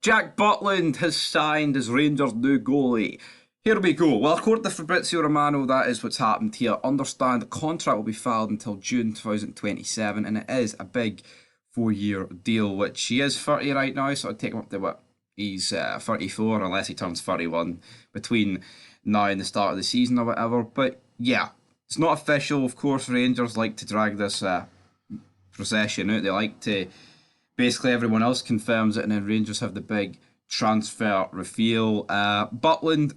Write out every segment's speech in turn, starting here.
Jack Butland has signed as Rangers' new goalie. Here we go. Well, according to Fabrizio Romano, that is what's happened here. Understand the contract will be filed until June 2027, and it is a big 4 year deal, which he is 30 right now, so I'd take him up to what? He's 34, unless he turns 31 between now and the start of the season or whatever. But yeah, it's not official. Of course, Rangers like to drag this procession out. They like to basically everyone else confirms it, and then Rangers have the big transfer reveal. Butland,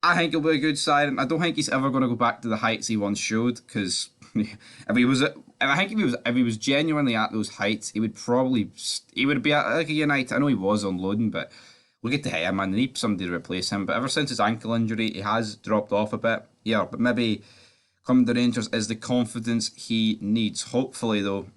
I think he'll be a good signing. I don't think he's ever going to go back to the heights he once showed because if he was, I think if he was genuinely at those heights, he would be at like a United. I know he was on loan, but look at the hair, man. They need somebody to replace him. But ever since his ankle injury, he has dropped off a bit. Yeah, but maybe coming to Rangers is the confidence he needs. Hopefully, though,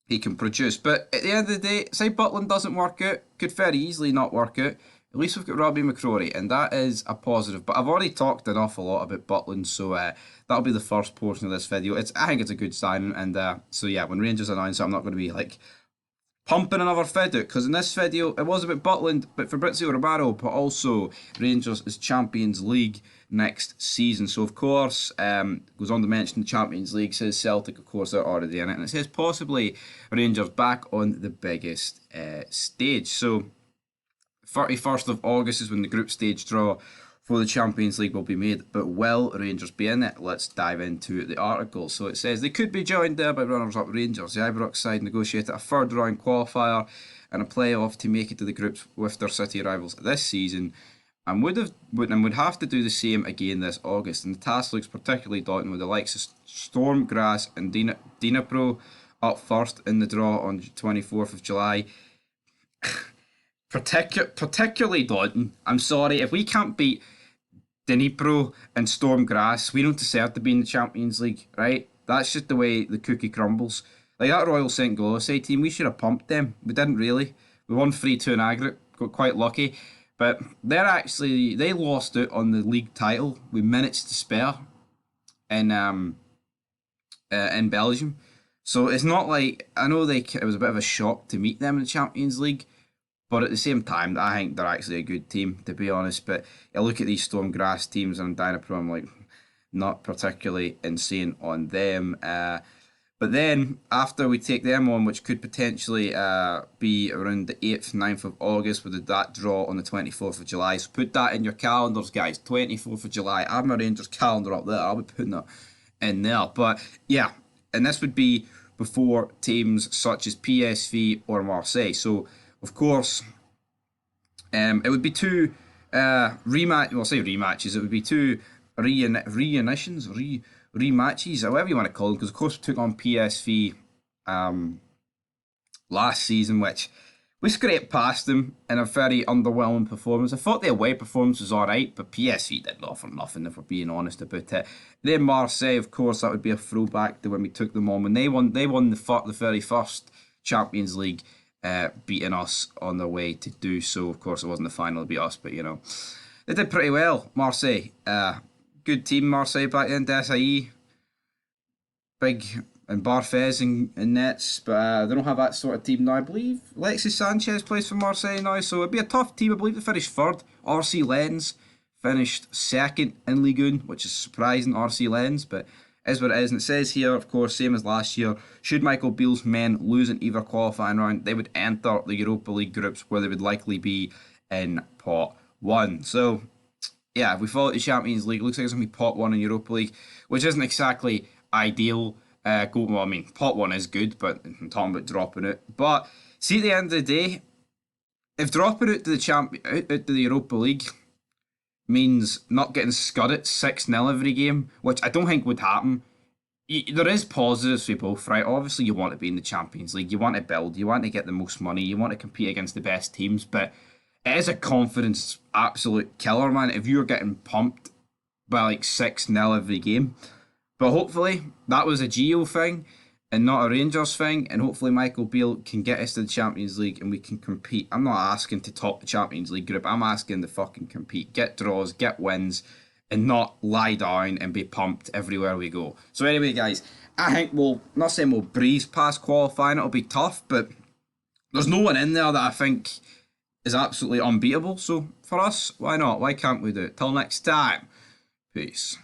he can produce. But at the end of the day, say Butland doesn't work out, could very easily not work out. At least we've got Robbie McCrory, and that is a positive. But I've already talked an awful lot about Butland, so that'll be the first portion of this video. I think it's a good signing, and so yeah, when Rangers announce it, I'm not going to be like pumping another vid out, because in this video it was about Butland, but Fabrizio Romano, but also Rangers is Champions League next season. So of course, goes on to mention the Champions League, says Celtic, of course, they're already in it, and it says possibly Rangers back on the biggest stage. So 31st of August is when the group stage draw for the Champions League will be made, but will Rangers be in it? Let's dive into the article. So it says they could be joined there by runners-up Rangers. The Ibrox side negotiated a third round qualifier and a playoff to make it to the groups with their city rivals this season, and would have to do the same again this August. And the task looks particularly daunting with the likes of Storm, Grass, and Dnipro up first in the draw on 24th of July. Particularly daunting. I'm sorry if we can't beat Dnipro and Storm Grass, we don't deserve to be in the Champions League, right? That's just the way the cookie crumbles. Like that Royal St. Golossay team, we should have pumped them. We didn't really. We won 3-2 in aggregate, got quite lucky. But they lost out on the league title with minutes to spare in Belgium. So it's not like, I know it was a bit of a shock to meet them in the Champions League, but at the same time, I think they're actually a good team, to be honest. But I look at these Stormgrass teams and Dynapro, I'm like, not particularly insane on them. But then, after we take them on, which could potentially be around the 8th, 9th of August, with that draw on the 24th of July. So put that in your calendars, guys. 24th of July. I have my Rangers calendar up there. I'll be putting that in there. But yeah, and this would be before teams such as PSV or Marseille. So of course, it would be two rematches. It would be two rematches, however you want to call them, because of course we took on PSV last season, which we scraped past them in a very underwhelming performance. I thought the away performance was alright, but PSV did offer nothing, if we're being honest about it. Then Marseille, of course, that would be a throwback to when we took them on when they won the very first Champions League, beating us on their way to do so. Of course, it wasn't the final to beat us, but they did pretty well. Marseille, good team. Marseille back then. Desailly, big, and Barthez in nets, but they don't have that sort of team now. I believe Alexis Sanchez plays for Marseille now, so it'd be a tough team. I believe they finished third. RC Lens finished second in Ligue 1, which is surprising. RC Lens, but is what it is. And it says here, of course, same as last year, should Michael Beale's men lose in either qualifying round, they would enter the Europa League groups, where they would likely be in pot 1. So yeah, if we follow the Champions League, looks like it's going to be pot 1 in Europa League, which isn't exactly ideal. Well, I mean, pot 1 is good, but I'm talking about dropping it. But see, at the end of the day, if dropping out to the Europa League means not getting scudded 6-0 every game, which I don't think would happen. There is positives for both, right? Obviously, you want to be in the Champions League, you want to build, you want to get the most money, you want to compete against the best teams, but it is a confidence absolute killer, man, if you're getting pumped by like 6-0 every game. But hopefully, that was a Geo thing and not a Rangers thing, and hopefully Michael Beale can get us to the Champions League and we can compete. I'm not asking to top the Champions League group, I'm asking to fucking compete, get draws, get wins, and not lie down and be pumped everywhere we go. So anyway, guys, I think not saying we'll breeze past qualifying, it'll be tough, but there's no one in there that I think is absolutely unbeatable. So for us, why not? Why can't we do it? Till next time, peace.